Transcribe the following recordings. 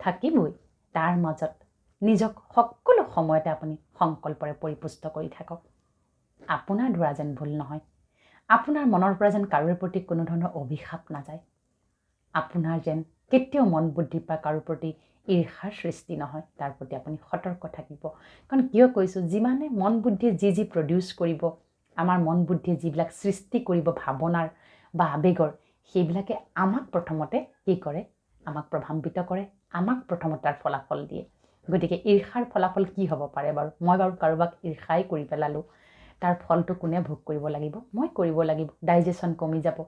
থাকিবই তাৰ মাজত নিজক সকলো সময়তে আপুনি সংকল্পৰে পৰিপুষ্ট কৰি থাকক আপোনাৰ দ্বাৰা যেন ভুল নহয় আপোনাৰ মনৰ পৰা যেন কাৰোৰ প্ৰতি কোনো ধৰণৰ অভিশাপ নাযায় আপোনাৰ যেন কেতিয়াও মন বুদ্ধি পৰা কাৰোৰ প্ৰতি ঈৰ্ষাৰ সৃষ্টি নহয় তাৰ প্ৰতি আপুনি সতৰ্ক থাকিব কাৰণ কিয় কৈছোঁ যিমানে মন বুদ্ধিয়ে যি প্ৰডিউচ কৰিব আমাৰ মন বুদ্ধিয়ে যিবিলাক সৃষ্টি কৰিব ভাৱনাৰ বা আৱেগৰ সেইবিলাকে আমাক প্ৰথমতে কি কৰে আমাক প্ৰভাৱিত কৰে আমাক প্ৰথমতে তাৰ ফলাফল দিয়ে গতিকে ঈৰ্ষাৰ ফলাফল কি হ'ব পাৰে বাৰু মই বাৰু কাৰোবাক ঈৰ্ষাই কৰি পেলালোঁ তাৰ ফলটো কোনে ভোগ কৰিব লাগিব মই কৰিব লাগিব ডাইজেশ্যন কমি যাব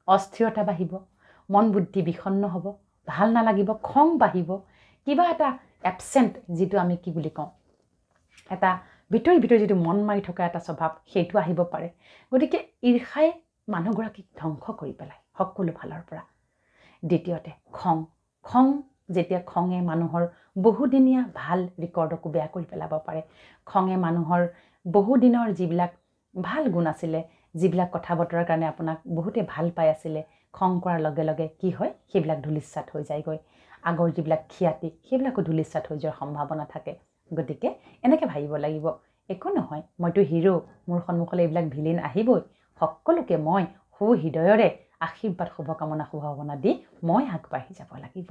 অস্থিৰতা বাঢ়িব মন বুদ্ধি বিষণ্ণ হ'ব ভাল নালাগিব খং বাঢ়িব কিবা এটা এবচেণ্ট যিটো আমি কি বুলি কওঁ এটা ভিতৰি যিটো মন মাৰি থকা এটা স্বভাৱ সেইটো আহিব পাৰে গতিকে ঈৰ্ষাই মানুহগৰাকীক ধ্বংস কৰি পেলায় সকলো ফালৰ পৰা দ্বিতীয়তে খং যেতিয়া খঙে মানুহৰ বহুদিনীয়া ভাল ৰেকৰ্ডকো বেয়া কৰি পেলাব পাৰে খঙে মানুহৰ বহুদিনৰ যিবিলাক ভাল গুণ আছিলে যিবিলাক কথা বতৰাৰ কাৰণে আপোনাক বহুতে ভাল পাই আছিলে খং কৰাৰ লগে লগে কি হয় সেইবিলাক ধূলিসাৎ হৈ যায়গৈ আগৰ যিবিলাক খ্যাতি সেইবিলাকো ধূলিসাৎ হৈ যোৱাৰ সম্ভাৱনা থাকে গতিকে এনেকৈ ভাবিব লাগিব একো নহয় মইতো হিৰো মোৰ সন্মুখলৈ এইবিলাক ভিলেন আহিবই সকলোকে মই সুহৃদয়ৰে আশীৰ্বাদ শুভকামনা শুভভাৱনা দি মই আগবাঢ়ি যাব লাগিব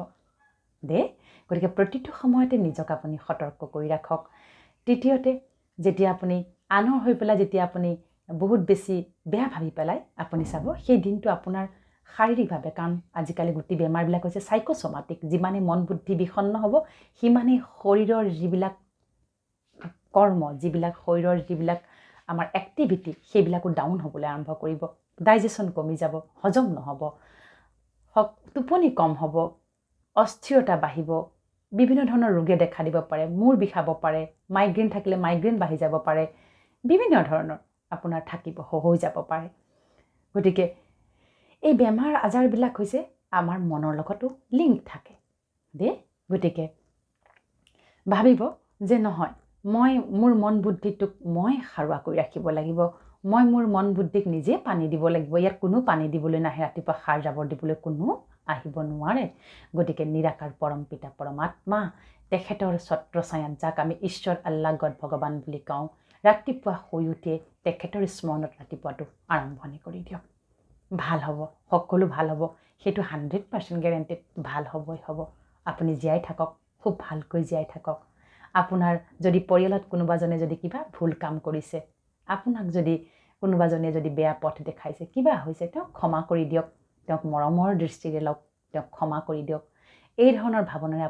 গতিকে প্ৰতিটো সময়তে নিজক আপুনি সতৰ্ক কৰি ৰাখক তৃতীয়তে যেতিয়া আপুনি আনৰ হৈ পেলাই যেতিয়া আপুনি বহুত বেছি বেয়া ভাবি পেলাই আপুনি চাব সেই দিনটো আপোনাৰ শাৰীৰিকভাৱে কাৰণ আজিকালি গোটেই বেমাৰবিলাক হৈছে সাইকোসোমাটিক যিমানে মন বুদ্ধি বিষণ্ণ হ'ব সিমানেই শৰীৰৰ যিবিলাক কৰ্ম যিবিলাক শৰীৰৰ যিবিলাক আমাৰ এক্টিভিটি সেইবিলাকো ডাউন হ'বলৈ আৰম্ভ কৰিব ডাইজেশ্যন কমি যাব হজম নহ'ব টোপনি কম হ'ব অস্থিৰতা বাঢ়িব বিভিন্ন ধৰণৰ ৰোগে দেখা দিব পাৰে মূৰ বিষাব পাৰে মাইগ্ৰেইন থাকিলে মাইগ্ৰেইন বাঢ়ি যাব পাৰে বিভিন্ন ধৰণৰ আপোনাৰ থাকিব হৈ যাব পাৰে গতিকে এই বেমাৰ আজাৰবিলাক হৈছে আমাৰ মনৰ লগতো লিংক থাকে গতিকে ভাবিব যে নহয় মই মোৰ মন বুদ্ধিটোক মই সাৰুৱা কৰি ৰাখিব লাগিব মই মোৰ মন বুদ্ধিক নিজে পানী দিব লাগিব ইয়াত কোনো পানী দিবলৈ নাহে ৰাতিপুৱা সাৰ জাবৰ দিবলৈ কোনো আহিব নোৱাৰে গতিকে নিৰাকাৰ পৰম পিতা পৰমাত্মা তেখেতৰ ছত্ৰ ছায়াত যাক আমি ঈশ্বৰ আল্লাহ গড ভগৱান বুলি কওঁ ৰাতিপুৱা শুই উঠিয়ে তেখেতৰ স্মৰণত ৰাতিপুৱাটো আৰম্ভণি কৰি দিয়ক ভাল হ'ব সকলো ভাল হ'ব সেইটো 100% গেৰেণ্টেড ভাল হ'বই হ'ব আপুনি জীয়াই থাকক খুব ভালকৈ জীয়াই থাকক আপোনাৰ যদি পৰিয়ালত কোনোবাজনে যদি কিবা ভুল কাম কৰিছে আপোনাক যদি কোনোবাজনে যদি বেয়া পথ দেখাইছে কিবা হৈছে তেওঁক ক্ষমা কৰি দিয়ক তেওঁক মৰমৰ দৃষ্টিৰে লওক তেওঁক ক্ষমা কৰি দিয়ক এই ধৰণৰ ভাৱনাৰে